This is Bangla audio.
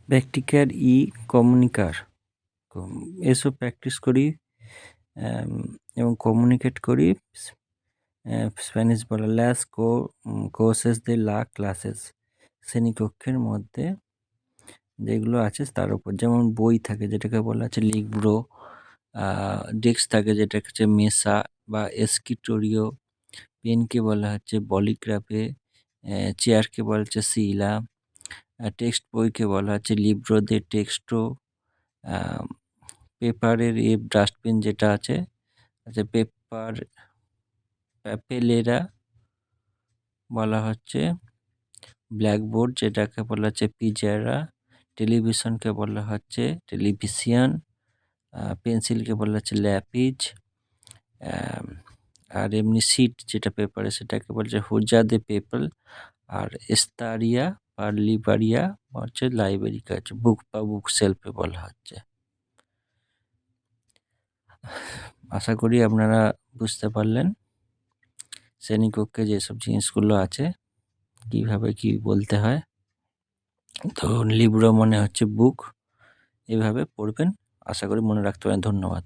প্র্যাকটিকার ই কমিউনিকার এসব প্র্যাকটিস করি এবং কমিউনিকেট করি স্প্যানিশ বলা ল্যাস কোর্সেস দে লা ক্লাসেস শ্রেণীকক্ষের মধ্যে যেগুলো আছে তার উপর, যেমন বই থাকে যেটাকে বলা হচ্ছে লিব্রো, ডেস্ক থাকে যেটাকে হচ্ছে মেসা বা এস্কিটোরিও, পেনকে বলা হচ্ছে বলিগ্রাফে, চেয়ারকে বলা হচ্ছে সিলা, টেক্সট বইকে বলা হচ্ছে লিব্রো দে টেক্সটো, পেপারের ডাস্টবিন যেটা আছে পেপার প্যাপেলেরা বলা হচ্ছে ব্ল্যাকবোর্ড, যেটাকে বলা হচ্ছে পিজারা, টেলিভিশনকে বলা হচ্ছে টেলিভিশন, পেন্সিলকে বলা হচ্ছে ল্যাপিজ, আর এমনি সিট যেটা পেপারে সেটাকে বলছে হুজা দে পেপল, আর এস্তারিয়া আর লিবারিয়া হচ্ছে লাইব্রেরি কাজ, বুক বা বুক সেলফে বলা হচ্ছে। আশা করি আপনারা বুঝতে পারলেন শ্রেণীকক্ষে যেসব জিনিসগুলো আছে কিভাবে কি বলতে হয়। তো লিব্রো মনে হচ্ছে বুক, এভাবে পড়বেন, আশা করি মনে রাখতে পারেন। ধন্যবাদ।